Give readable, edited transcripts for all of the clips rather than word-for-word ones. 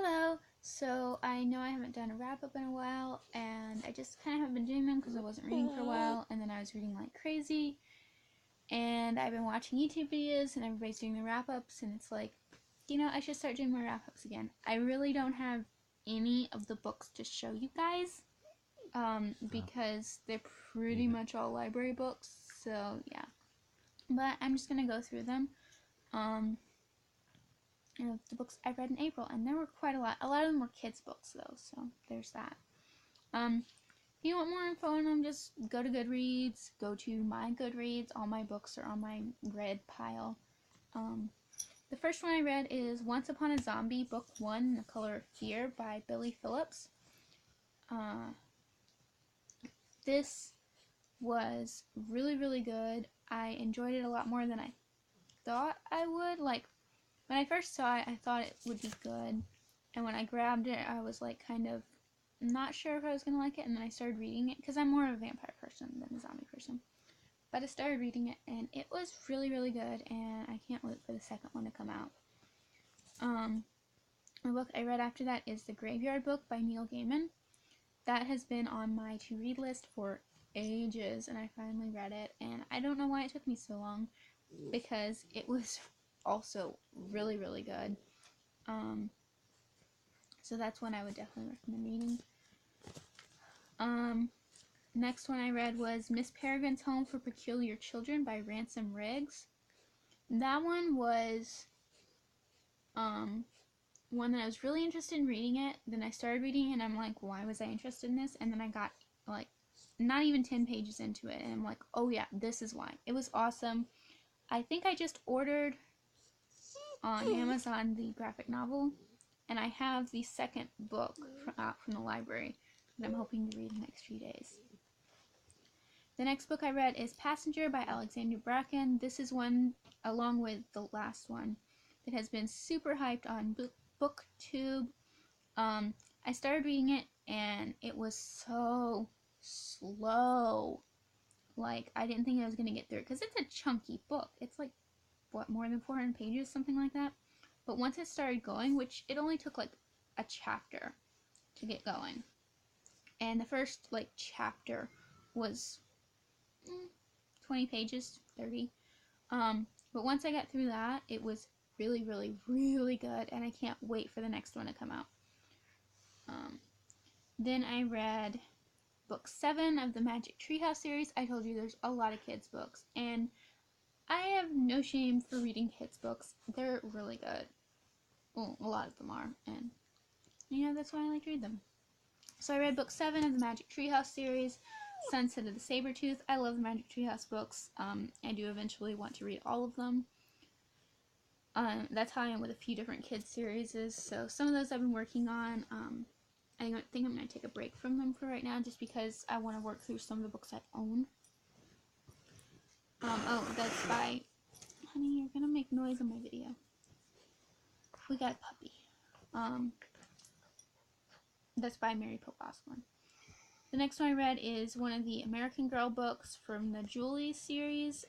Hello! So I know I haven't done a wrap-up in a while, and I just kind of haven't been doing them because I wasn't reading for a while, and then I was reading like crazy, and I've been watching YouTube videos, and everybody's doing the wrap-ups, and it's like, I should start doing my wrap-ups again. I really don't have any of the books to show you guys, because they're pretty much all library books, so yeah. But I'm just going to go through them. The books I read in April, and there were quite a lot. A lot of them were kids' books, though, so there's that. If you want more info on them, just go to Goodreads, go to my Goodreads. All my books are on my read pile. The first one I read is Once Upon a Zombie, Book 1, The Color of Fear by Billy Phillips. This was really, really good. I enjoyed it a lot more than I thought I would. Like, when I first saw it, I thought it would be good, and when I grabbed it, I was like kind of not sure if I was going to like it, and then I started reading it, because I'm more of a vampire person than a zombie person, but I started reading it, and it was really, really good, and I can't wait for the second one to come out. The book I read after that is The Graveyard Book by Neil Gaiman. That has been on my to-read list for ages, and I finally read it, and I don't know why it took me so long, because it was also really, really good. So that's one I would definitely recommend reading. Next one I read was Miss Peregrine's Home for Peculiar Children by Ransom Riggs. That one was one that I was really interested in reading it. Then I started reading it, and I'm like, why was I interested in this? And then I got like not even 10 pages into it, and I'm like, oh yeah, this is why. It was awesome. I think I just ordered on Amazon the graphic novel, and I have the second book from the library that I'm hoping to read in the next few days. The next book I read is Passenger by Alexandra Bracken. This is one, along with the last one, that has been super hyped on BookTube. I started reading it, and it was so slow. Like, I didn't think I was going to get through it, because it's a chunky book. It's like, what, more than 400 pages, something like that? But once it started going, which it only took like a chapter to get going, and the first like chapter was 20 pages, 30. But once I got through that, it was really, really, really good, and I can't wait for the next one to come out. Then I read book 7 of the Magic Treehouse series. I told you there's a lot of kids books, and I have no shame for reading kids books. They're really good. Well, a lot of them are, and that's why I like to read them. So I read book 7 of the Magic Treehouse series, Sunset of the Sabertooth. I love the Magic Treehouse books. I do eventually want to read all of them. That's how I am with a few different kids series. So some of those I've been working on. I think I'm going to take a break from them for right now, just because I want to work through some of the books I own. Oh, that's by... Honey, you're going to make noise in my video. We got a puppy. That's by Mary Pope Osborne. The next one I read is one of the American Girl books from the Julie series,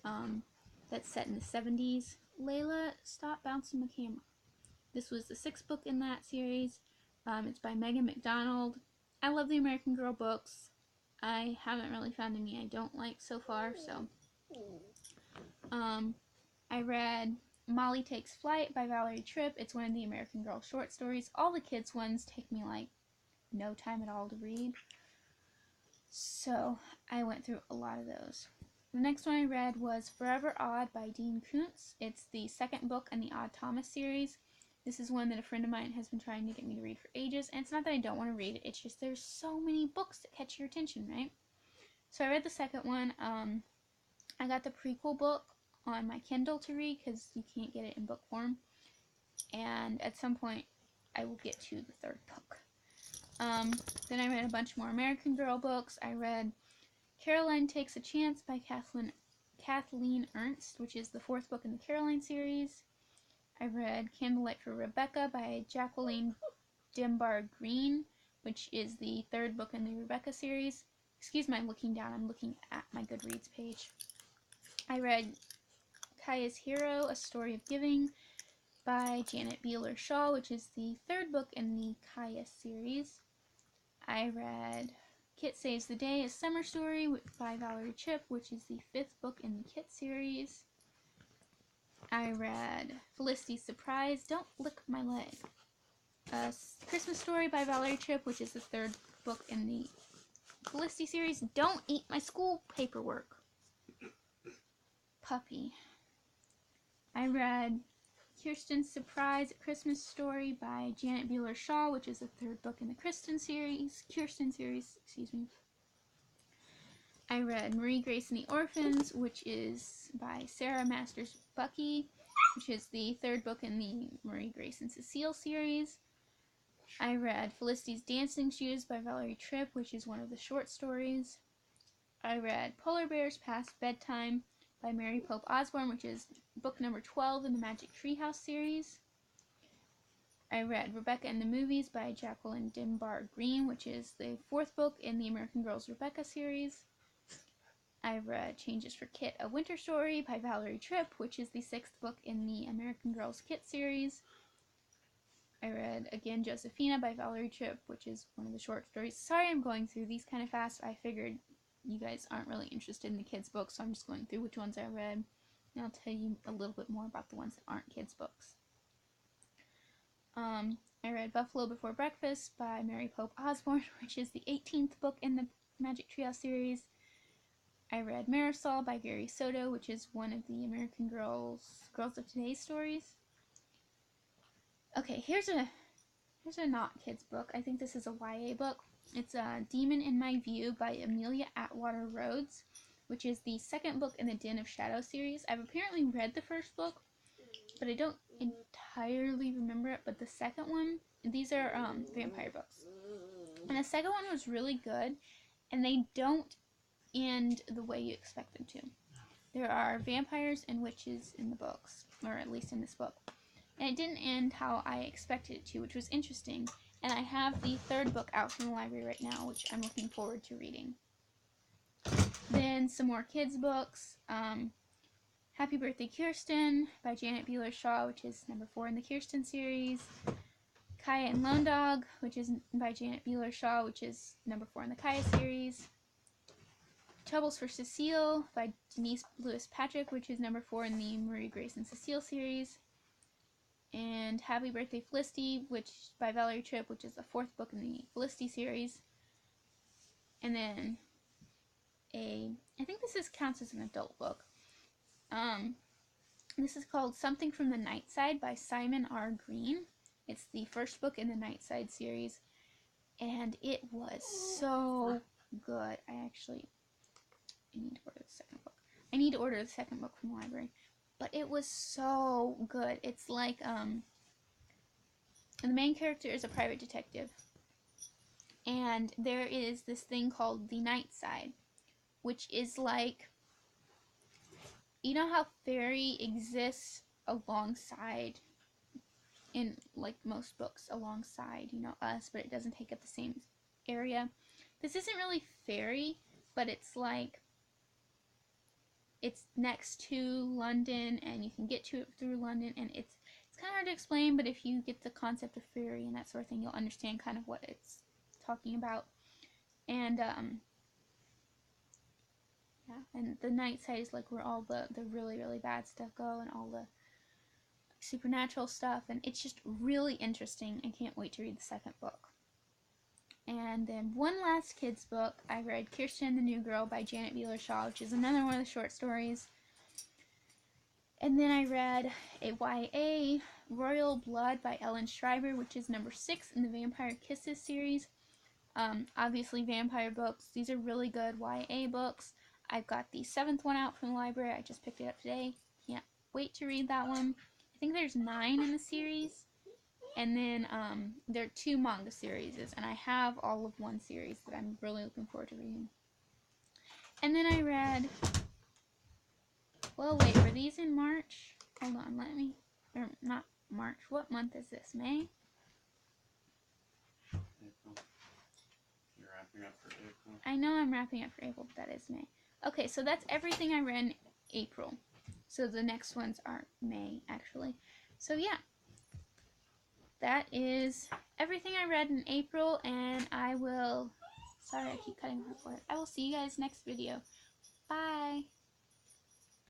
that's set in the 70s. Layla, stop bouncing the camera. This was the 6th book in that series. It's by Megan McDonald. I love the American Girl books. I haven't really found any I don't like so far, so. I read Molly Takes Flight by Valerie Tripp. It's one of the American Girl short stories. All the kids ones take me like no time at all to read, so I went through a lot of those. The next one I read was Forever Odd by Dean Koontz. It's the 2nd book in the Odd Thomas series. This is one that a friend of mine has been trying to get me to read for ages, and it's not that I don't want to read it, it's just there's so many books that catch your attention, right? So I read the second one. I got the prequel book on my Kindle to read, because you can't get it in book form, and at some point I will get to the 3rd book. Then I read a bunch more American Girl books. I read Caroline Takes a Chance by Kathleen Ernst, which is the 4th book in the Caroline series. I read Candlelight for Rebecca by Jacqueline Dunbar Green, which is the 3rd book in the Rebecca series. Excuse my looking down, I'm looking at my Goodreads page. I read Kaya's Hero, A Story of Giving. by Janet Beeler Shaw, which is the third book in the Kaya series. I read Kit Saves the Day, a summer story by Valerie Tripp, which is the fifth book in the Kit series. I read Felicity's Surprise, Don't Lick My Leg, a Christmas story by Valerie Tripp, which is the third book in the Felicity series. Don't eat my school paperwork. Puppy. I read Kirsten's Surprise, a Christmas story by Janet Beeler Shaw, which is the third book in the Kirsten series. I read Marie Grace and the Orphans, which is by Sarah Masters Bucky, which is the third book in the Marie Grace and Cecile series. I read Felicity's Dancing Shoes by Valerie Tripp, which is one of the short stories. I read Polar Bears Past Bedtime by Mary Pope Osborne, which is book number 12 in the Magic Treehouse series. I read Rebecca and the Movies by Jacqueline Dimbar Green, which is the fourth book in the American Girls Rebecca series. I read Changes for Kit, a Winter Story by Valerie Tripp, which is the sixth book in the American Girls Kit series. I read again Josephina by Valerie Tripp, which is one of the short stories. Sorry I'm going through these kind of fast. I figured you guys aren't really interested in the kids' books, so I'm just going through which ones I read. And I'll tell you a little bit more about the ones that aren't kids' books. I read Buffalo Before Breakfast by Mary Pope Osborne, which is the 18th book in the Magic Treehouse series. I read Marisol by Gary Soto, which is one of the American Girls of Today stories. Okay, here's a not kids book. I think this is a YA book. It's Demon in My View by Amelia Atwater Rhodes, which is the second book in the Den of Shadow series. I've apparently read the first book, but I don't entirely remember it. But the second one, these are vampire books. And the second one was really good, and they don't end the way you expect them to. There are vampires and witches in the books, or at least in this book. And it didn't end how I expected it to, which was interesting. And I have the third book out from the library right now, which I'm looking forward to reading. Then some more kids' books. Happy Birthday Kirsten by Janet Beeler Shaw, which is number 4 in the Kirsten series. Kaya and Lone Dog, which is by Janet Beeler Shaw, which is number 4 in the Kaya series. Troubles for Cecile by Denise Lewis Patrick, which is number 4 in the Marie Grace and Cecile series. And Happy Birthday Felicity, which by Valerie Tripp, which is the 4th book in the Felicity series. And then I think this counts as an adult book. This is called Something from the Night Side by Simon R. Green. It's the first book in the Night Side series, and it was so good. I need to order the second book. I need to order the second book from the library. But it was so good. It's like, the main character is a private detective. And there is this thing called the Night Side, which is like, you know how fairy exists alongside, in like most books, alongside, us, but it doesn't take up the same area. This isn't really fairy, but it's like, it's next to London, and you can get to it through London, and it's kind of hard to explain, but if you get the concept of fairy and that sort of thing, you'll understand kind of what it's talking about. And yeah, and the Night Side is like where all the really, really bad stuff go, and all the supernatural stuff, and it's just really interesting. I can't wait to read the second book. And then one last kids book, I read Kirsten the New Girl by Janet Beeler Shaw, which is another one of the short stories. And then I read a YA, Royal Blood by Ellen Schreiber, which is number 6 in the Vampire Kisses series. Obviously vampire books. These are really good YA books. I've got the 7th one out from the library. I just picked it up today. Can't wait to read that one. I think there's 9 in the series. And then there are 2 manga series, and I have all of one series that I'm really looking forward to reading. And then I read, well, wait, were these in March? Hold on, or not March. What month is this? May? April. You're wrapping up for April. I know I'm wrapping up for April, but that is May. Okay, so that's everything I read in April. So the next ones are May, actually. So yeah. that is everything I read in April, and I will, sorry I keep cutting her short. I will see you guys next video. Bye!